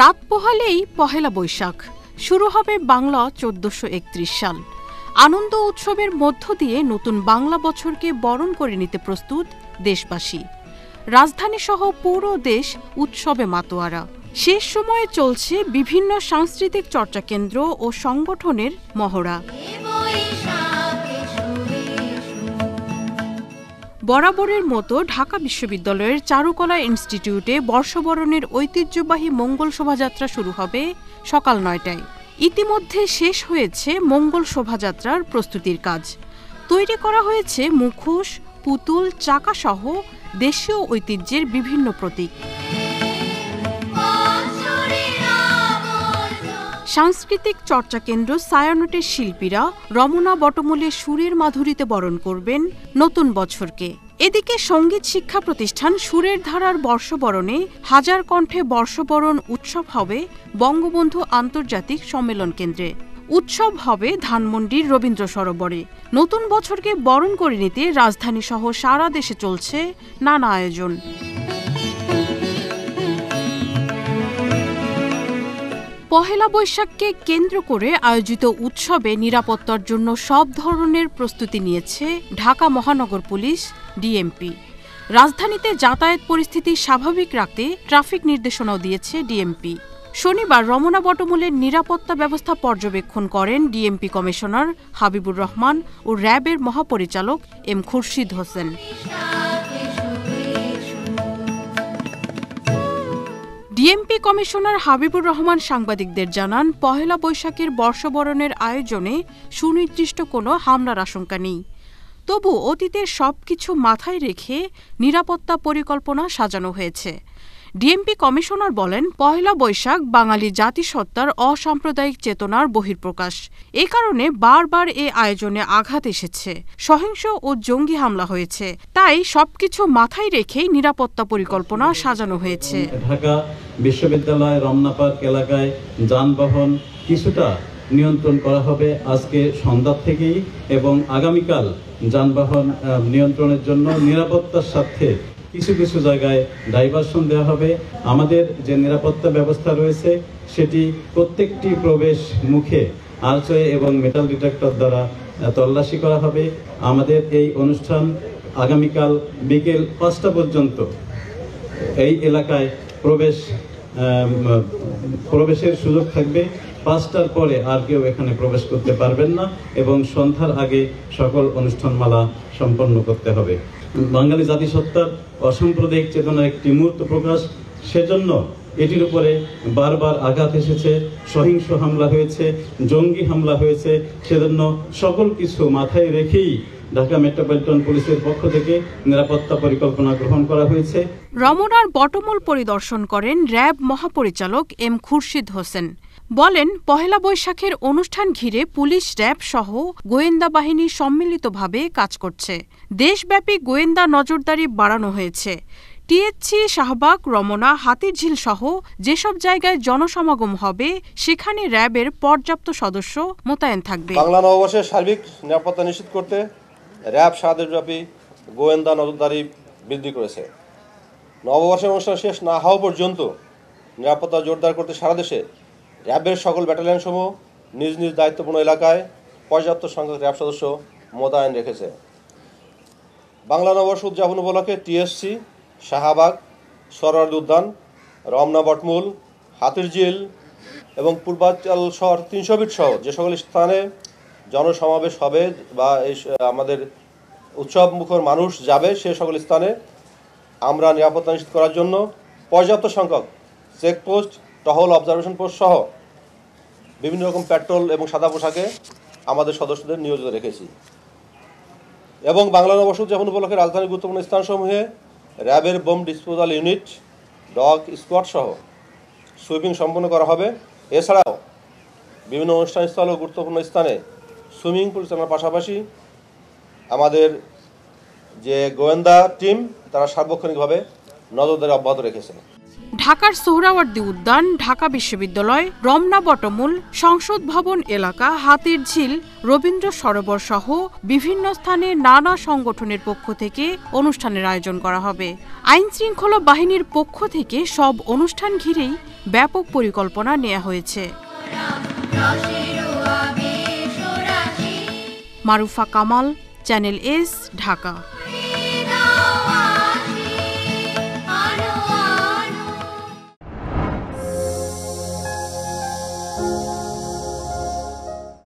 রাত পোহালেই পহেলা বৈশাখ শুরু হবে বাংলা ১৪৩১ সাল। আনন্দ উৎসবের মধ্য দিয়ে নতুন বাংলা বছরকে বরণ করে নিতে প্রস্তুত দেশবাসী। রাজধানীসহ পুরো দেশ উৎসবে মাতোয়ারা। শেষ সময়ে চলছে বিভিন্ন সাংস্কৃতিক চর্চাকেন্দ্র ও সংগঠনের মহড়া। বরাবরের মতো ঢাকা বিশ্ববিদ্যালয়ের চারুকলা ইনস্টিটিউটে বর্ষবরণের ঐতিহ্যবাহী মঙ্গল শোভাযাত্রা শুরু হবে সকাল ৯টায়। ইতিমধ্যে শেষ হয়েছে মঙ্গল শোভাযাত্রার প্রস্তুতির কাজ। তৈরি করা হয়েছে মুখোশ, পুতুল, চাকাসহ দেশীয় ঐতিহ্যের বিভিন্ন প্রতীক। সাংস্কৃতিক চর্চাকেন্দ্র ছায়ানটের শিল্পীরা রমনা বটমূলে সুরের মাধুরীতে বরণ করবেন নতুন বছরকে। এদিকে সঙ্গীত শিক্ষা প্রতিষ্ঠান সুরের ধারার বর্ষবরণে হাজার কণ্ঠে বর্ষবরণ উৎসব হবে বঙ্গবন্ধু আন্তর্জাতিক সম্মেলন কেন্দ্রে। উৎসব হবে ধানমন্ডির রবীন্দ্র সরোবরে। নতুন বছরকে বরণ করে নিতে রাজধানীসহ সারা দেশে চলছে নানা আয়োজন। পহেলা বৈশাখকে কেন্দ্র করে আয়োজিত উৎসবে নিরাপত্তার জন্য সব ধরনের প্রস্তুতি নিয়েছে ঢাকা মহানগর পুলিশ, ডিএমপি। রাজধানীতে যাতায়াত পরিস্থিতি স্বাভাবিক রাখতে ট্রাফিক নির্দেশনাও দিয়েছে ডিএমপি। শনিবার রমনা বটমূলের নিরাপত্তা ব্যবস্থা পর্যবেক্ষণ করেন ডিএমপি কমিশনার হাবিবুর রহমান ও র্যাবের মহাপরিচালক M Khurshid Hossain. DMP commissioner Habibur Rahman সাংবাদিকদের জানান, পহেলা বৈশাখের বর্ষবরণের আয়োজনে সুনির্দিষ্ট কোনো হামলার আশঙ্কা নেই। তবু অতীতের সবকিছু মাথায় রেখে নিরাপত্তা পরিকল্পনা সাজানো হয়েছে। ডিএমপি কমিশনার বলেন, পহেলা বৈশাখ বাঙালি জাতিসত্তার অসাম্প্রদায়িক চেতনার বহিঃপ্রকাশ। এ কারণে বারবার এ আয়োজনে আঘাত এসেছে, সহিংস ও জঙ্গি হামলা হয়েছে। তাই সবকিছু মাথায় রেখেই নিরাপত্তা পরিকল্পনা সাজানো হয়েছে। ঢাকা বিশ্ববিদ্যালয় রমনা পার্ক এলাকায় যানবাহন কিছুটা নিয়ন্ত্রণ করা হবে আজকে সন্ধ্যা থেকেই, এবং আগামীকাল যানবাহন নিয়ন্ত্রণের জন্য নিরাপত্তার স্বার্থে কিছু কিছু জায়গায় ডাইভারশন দেওয়া হবে। আমাদের যে নিরাপত্তা ব্যবস্থা রয়েছে সেটি প্রত্যেকটি প্রবেশ মুখে আর্চওয়ে এবং মেটাল ডিটেক্টর দ্বারা তল্লাশি করা হবে। আমাদের এই অনুষ্ঠান আগামীকাল বিকেল ৫টা পর্যন্ত এই এলাকায় প্রবেশের সুযোগ থাকবে। ৫টার পরে আর কেউ এখানে প্রবেশ করতে পারবেন না এবং সন্ধ্যার আগে সকল অনুষ্ঠানমালা সম্পন্ন করতে হবে। বাঙালি জাতিসত্তার অসাম্প্রদায়িক চেতনার একটি মূর্ত প্রকাশ, সেজন্য এটির উপরে বারবার আঘাত এসেছে, সহিংস হামলা হয়েছে, জঙ্গি হামলা হয়েছে। সেজন্য সকল কিছু মাথায় রেখেই ঢাকা মেট্রোপলিটন পুলিশের পক্ষ থেকে নিরাপত্তা পরিকল্পনা গ্রহণ করা হয়েছে। রমনার বটমূল পরিদর্শন করেন র্যাব মহাপরিচালক এম খুরশিদ হোসেন। বলেন, পহেলা বৈশাখের অনুষ্ঠান ঘিরে পুলিশ, র্যাব সহ গোয়েন্দা বাহিনী সম্মিলিতভাবে কাজ করছে। দেশব্যাপী গোয়েন্দা নজরদারি বাড়ানো হয়েছে। টিএসসি, শাহবাগ, রমনা, হাতিরঝিল সহ যেসব জায়গায় জনসমাগম হবে সেখানে র্যাবের পর্যাপ্ত সদস্য মোতায়েন থাকবে। বাংলা নববর্ষের সার্বিক নিরাপত্তা নিশ্চিত করতে র্যাব সারা দেশব্যাপী গোয়েন্দা নজরদারি বৃদ্ধি করেছে। নববর্ষের অনুষ্ঠান শেষ না হওয়া পর্যন্ত নিরাপত্তা জোরদার করতে সারা দেশে র্যাবের সকল ব্যাটালিয়নসমূহ নিজ নিজ দায়িত্বপূর্ণ এলাকায় পর্যাপ্ত সংখ্যক র্যাব সদস্য মোতায়েন রেখেছে। বাংলা নববর্ষ উদযাপন উপলক্ষে টিএসসি, শাহবাগ, সরোয়ার্দী উদ্যান, রমনা বটমূল, হাতিরঝিল এবং পূর্বাঞ্চল শহর ৩০০ ফিট সহ যে সকল স্থানে জনসমাবেশ হবে বা এই আমাদের উৎসব মুখর মানুষ যাবে, সে সকল স্থানে আমরা নিরাপত্তা নিশ্চিত করার জন্য পর্যাপ্ত সংখ্যক চেকপোস্ট, টহল, অবজারভেশন পোস্ট সহ বিভিন্ন রকম পেট্রোল এবং সাদা পোশাকে আমাদের সদস্যদের নিয়োজিত রেখেছি। এবং বাংলা নববর্ষ উদযাপন উপলক্ষে রাজধানীর গুরুত্বপূর্ণ স্থানসমূহে র্যাবের bomb disposal unit, dog squad সহ সুইপিং সম্পন্ন করা হবে। এছাড়াও বিভিন্ন অনুষ্ঠানস্থল ও গুরুত্বপূর্ণ স্থানে সুইমিং পুল চালানোর পাশাপাশি আমাদের যে গোয়েন্দা টিম তারা সার্বক্ষণিকভাবে নজরদারি অব্যাহত রেখেছে। ঢাকার সোহরাওয়ার্দী উদ্যান, ঢাকা বিশ্ববিদ্যালয়, রমনা বটমূল, সংসদ ভবন এলাকা, হাতিরঝিল, রবীন্দ্র সরোবর সহ বিভিন্ন স্থানে নানা সংগঠনের পক্ষ থেকে অনুষ্ঠানের আয়োজন করা হবে। আইনশৃঙ্খলা বাহিনীর পক্ষ থেকে সব অনুষ্ঠান ঘিরেই ব্যাপক পরিকল্পনা নেওয়া হয়েছে। Marufa Kamal, channel S, Dhaka.